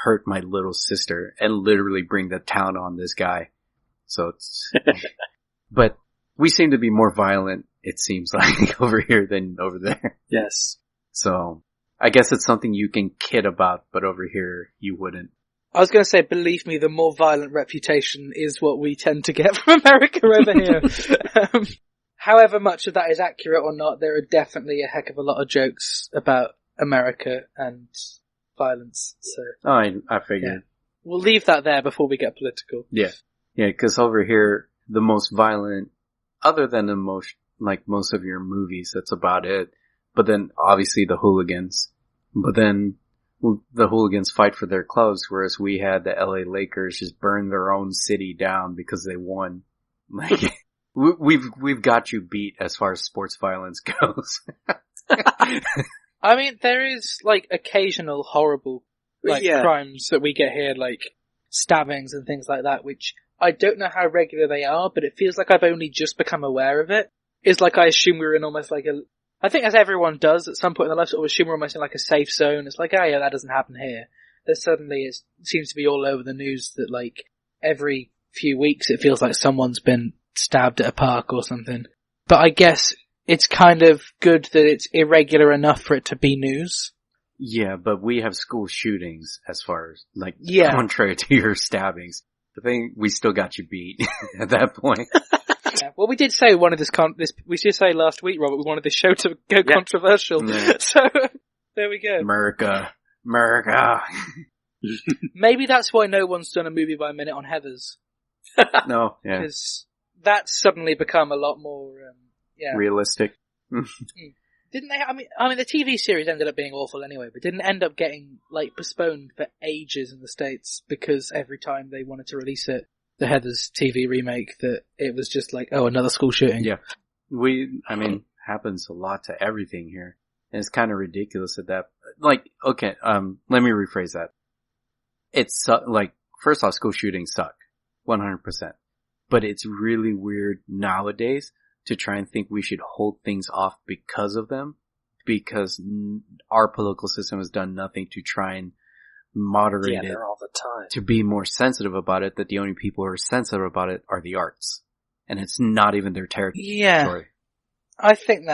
S3: hurt my little sister, and literally bring the town on this guy. So it's, but we seem to be more violent, it seems like, over here than over there.
S4: Yes.
S3: So, I guess it's something you can kid about, but over here, you wouldn't.
S2: I was going to say, believe me, the more violent reputation is what we tend to get from America over here. However much of that is accurate or not, there are definitely a heck of a lot of jokes about America and violence. So
S3: I figured.
S2: Yeah. We'll leave that there before we get political.
S3: Yeah. Yeah, because over here, the most violent, other than most of your movies, that's about it. But then, obviously, the hooligans. But then, the hooligans fight for their clubs, whereas we had the LA Lakers just burn their own city down because they won. Like, we've got you beat as far as sports violence goes.
S2: I mean, there is, like, occasional horrible, crimes that we get here, like, stabbings and things like that, which I don't know how regular they are, but it feels like I've only just become aware of it. It's like I assume we're in almost like I think as everyone does at some point in their life, sort of assume we're almost in like a safe zone. It's like, oh yeah, that doesn't happen here. Then suddenly it seems to be all over the news that like every few weeks it feels like someone's been stabbed at a park or something. But I guess it's kind of good that it's irregular enough for it to be news.
S3: Yeah, but we have school shootings as far as, like, contrary to your stabbings. The thing, we still got you beat at that point.
S2: Yeah. Well, we did say we did say last week, Robert, we wanted this show to go controversial. Yeah. So, there we go.
S3: America.
S2: Maybe that's why no one's done a movie by minute on Heathers.
S3: No, yeah.
S2: Because that's suddenly become a lot more,
S3: realistic.
S2: Didn't they? I mean, the TV series ended up being awful anyway, but didn't end up getting like postponed for ages in the States because every time they wanted to release it, the Heathers TV remake, that it was just like, oh, another school shooting.
S3: Yeah, happens a lot to everything here, and it's kind of ridiculous at that. Like, okay, let me rephrase that. It's like, first off, school shootings suck, 100%, but it's really weird nowadays to try and think we should hold things off because of them, because our political system has done nothing to try and moderate it
S4: all the time.
S3: To be more sensitive about it, that the only people who are sensitive about it are the arts. And it's not even their territory.
S2: Yeah. I think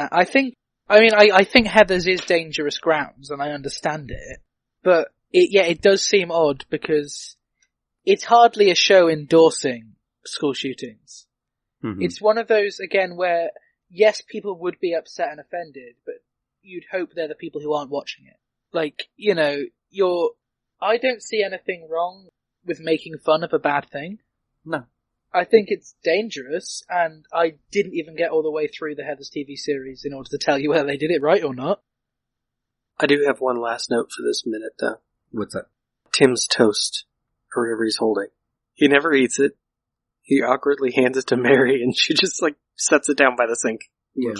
S2: Heathers is dangerous grounds, and I understand it. But it does seem odd because it's hardly a show endorsing school shootings. Mm-hmm. It's one of those, again, where, yes, people would be upset and offended, but you'd hope they're the people who aren't watching it. Like, you know, I don't see anything wrong with making fun of a bad thing.
S3: No.
S2: I think it's dangerous, and I didn't even get all the way through the Heathers TV series in order to tell you whether they did it right or not.
S4: I do have one last note for this minute, though.
S3: What's that? Tim's
S4: toast, or whatever he's holding. He never eats it. He awkwardly hands it to Mary, and she just, like, sets it down by the sink.
S3: Yeah.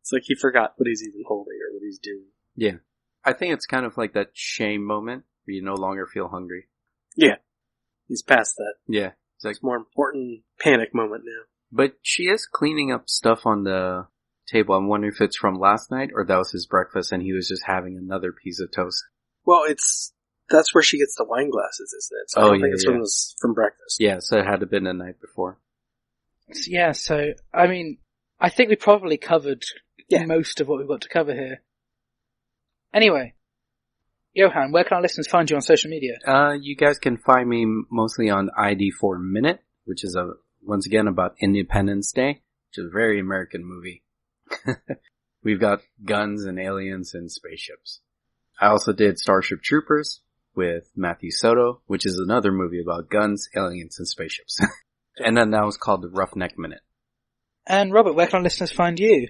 S4: It's like he forgot what he's even holding or what he's doing.
S3: Yeah. I think it's kind of like that shame moment where you no longer feel hungry.
S4: Yeah. He's past that.
S3: Yeah. It's like,
S4: It's more important panic moment now.
S3: but she is cleaning up stuff on the table. I'm wondering if it's from last night or that was his breakfast and he was just having another piece of toast.
S4: Well, that's where she gets the wine glasses, isn't it? So I don't think it's from breakfast.
S3: Yeah, so it had to have been the night before.
S2: Yeah, so, I mean, I think we probably covered most of what we've got to cover here. Anyway, Johann, where can our listeners find you on social media?
S3: You guys can find me mostly on ID4Minute, which is once again about Independence Day, which is a very American movie. We've got guns and aliens and spaceships. I also did Starship Troopers with Matthew Soto, which is another movie about guns, aliens, and spaceships. And then that was called the Roughneck Minute.
S2: And Robert, where can our listeners find you?
S4: You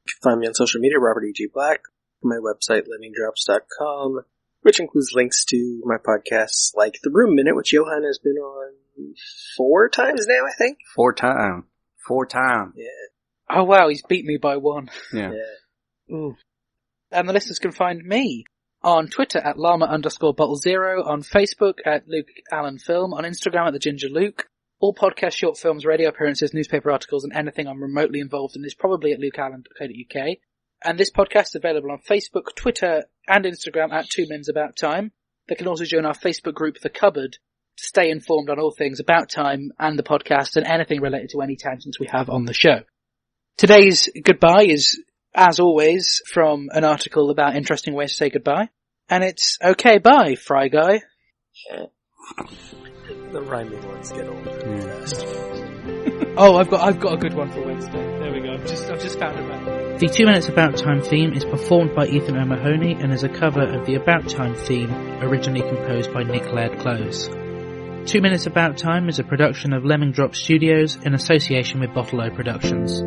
S4: can find me on social media, Robert E.G. Black, my website, lemmingdrops.com, which includes links to my podcasts like The Room Minute, which Johann has been on 4 times now, I think.
S3: 4 times. 4 times.
S4: Yeah.
S2: Oh wow, he's beat me by 1.
S3: Yeah.
S2: Ooh. And the listeners can find me on Twitter at llama_bottle0, on Facebook at Luke Allen Film, on Instagram at The Ginger Luke. All podcast short films, radio appearances, newspaper articles, and anything I'm remotely involved in is probably at lukeallen.co.uk. And this podcast is available on Facebook, Twitter, and Instagram at 2 Mins About Time. They can also join our Facebook group, The Cupboard, to stay informed on all things about time and the podcast and anything related to any tangents we have on the show. Today's goodbye is, as always, from an article about interesting ways to say goodbye. And it's okay, bye, Fry Guy.
S4: The rhyming ones get older fast.
S2: Oh, I've got a good one for Wednesday. There we go. I've just found it right. The 2 Minutes About Time theme is performed by Ethan O'Mahony and is a cover of the About Time theme, originally composed by Nick Laird-Close. 2 Minutes About Time is a production of Lemming Drop Studios in association with Bottle O Productions.